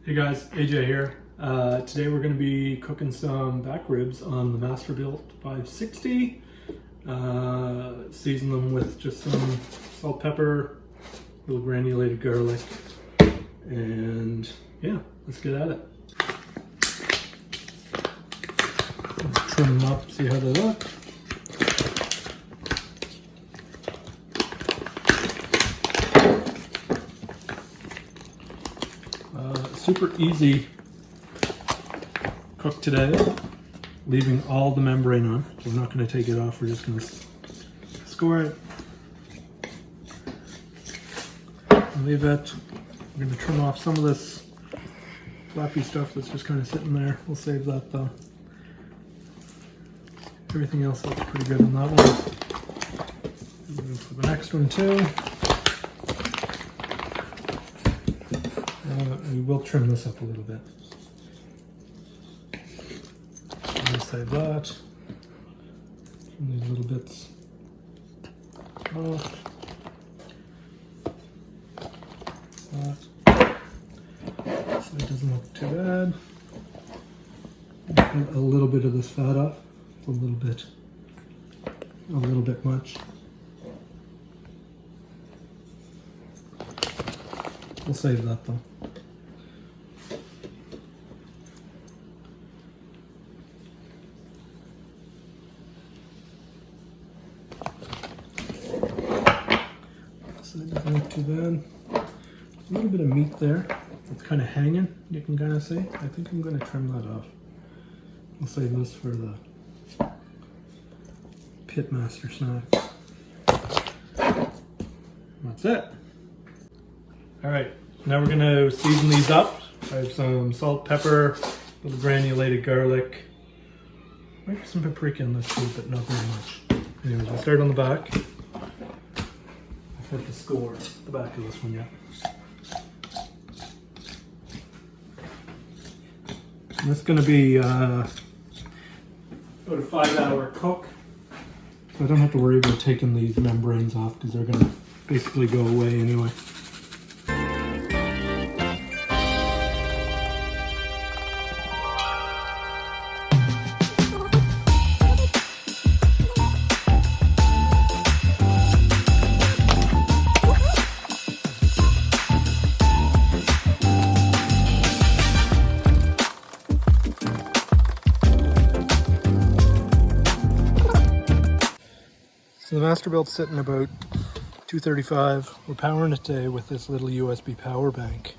Hey guys, AJ here. Today we're going to be cooking some back ribs on the Masterbuilt 560. Season them with just some salt, pepper, a little granulated garlic, and yeah, let's get at it. Let's trim them up, see how they look. Super easy cook today, leaving all the membrane on. So we're not going to take it off, we're just going to score it. And leave it. We're going to trim off some of this flappy stuff that's just kind of sitting there. We'll save that though. Everything else looks pretty good on that one. Move for the next one too. We will trim this up a little bit. We'll save that. Trim these little bits off. That. So it doesn't look too bad. Get a little bit of this fat off. A little bit much. We'll save that though. So it doesn't look too bad. A little bit of meat there. It's kind of hanging, you can kind of see. I think I'm going to trim that off. I'll save this for the Pitmaster snacks. That's it. Alright, now we're going to season these up. I have some salt, pepper, a little granulated garlic. Maybe some paprika in this too, but not very much. Anyways, we'll start on the back. I've hit the score, the back of this one yet. And this is going to be about a 5-hour cook. So I don't have to worry about taking these membranes off because they're going to basically go away anyway. So the Masterbuilt's sitting about 235. We're powering it today with this little USB power bank.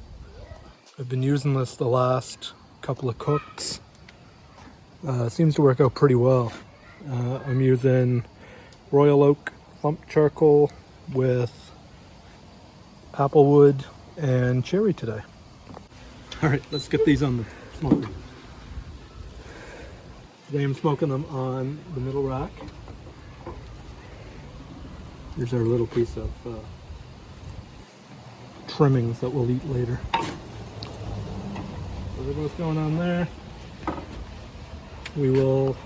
I've been using this the last couple of cooks. Seems to work out pretty well. I'm using Royal Oak lump charcoal with applewood and cherry today. Alright, let's get these on the smoker. Today I'm smoking them on the middle rack. Here's our little piece of trimmings that we'll eat later. So that's what's going on there. We will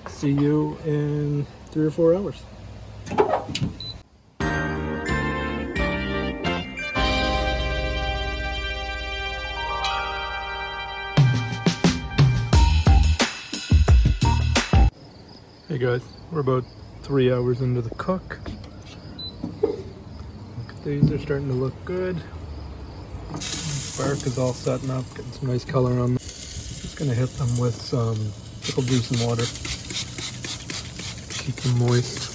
see you in 3 or 4 hours. Hey guys, we're about 3 hours into the cook. These are starting to look good. Bark is all setting up, getting some nice color on them. Just gonna hit them with some pickle juice and water. Keep them moist.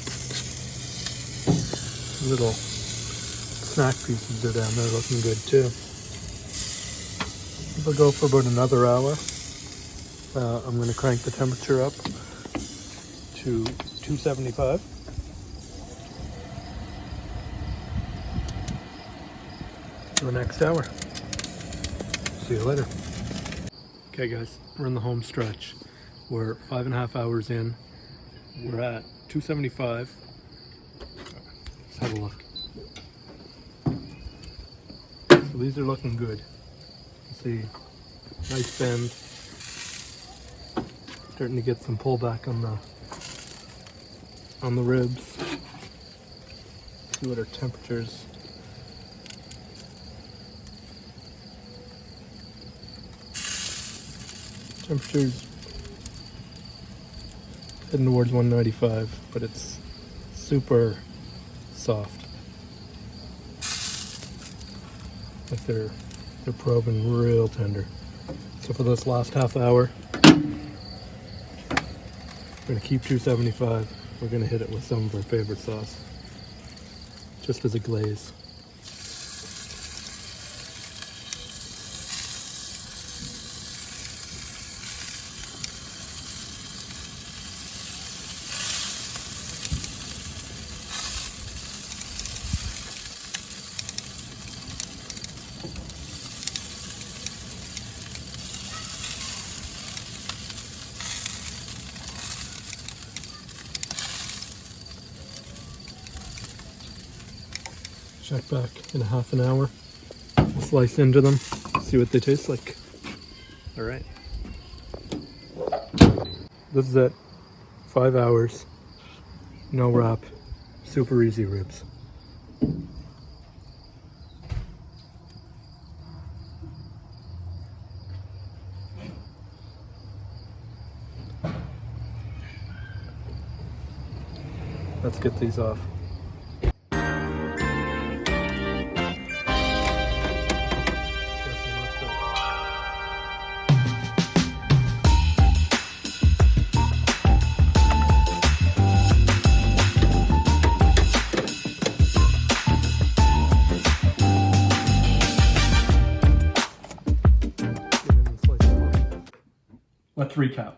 Little snack pieces are down there looking good too. We'll go for about another hour. I'm gonna crank the temperature up to 275. The next hour. See you later. Okay guys, we're in the home stretch. We're 5.5 hours in. We're at 275. Let's have a look. So these are looking good. See, nice bend. Starting to get some pullback on the ribs. See what our temperatures. Temperature's heading towards 195, but it's super soft. Like they're probing real tender. So for this last half hour, we're gonna keep 275. We're gonna hit it with some of our favorite sauce, just as a glaze. Check back in a half an hour. We'll slice into them, see what they taste like. All right. This is it. 5 hours, no wrap, super easy ribs. Let's get these off. Let's recap.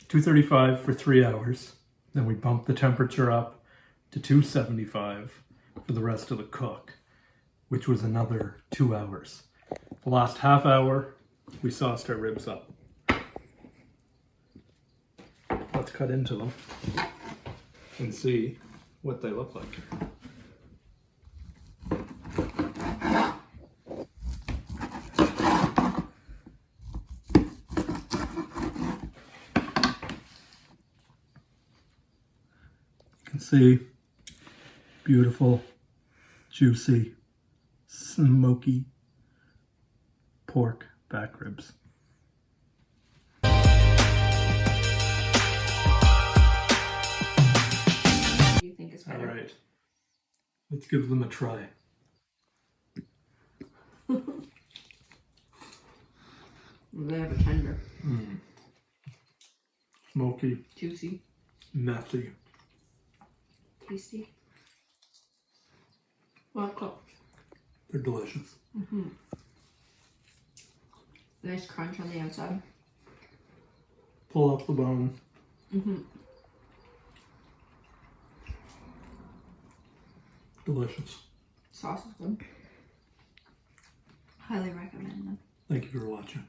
235 for 3 hours. Then we bumped the temperature up to 275 for the rest of the cook, which was another 2 hours. The last half hour, we sauced our ribs up. Let's cut into them and see what they look like. See, beautiful, juicy, smoky pork back ribs. Do you think is better? All right, let's give them a try. They have a tender. Smoky, Juicy. messy. Tasty. Well cooked. They're delicious. Nice crunch on the outside. Pull off the bone. Delicious. Sauce is good. Highly recommend them. Thank you for watching.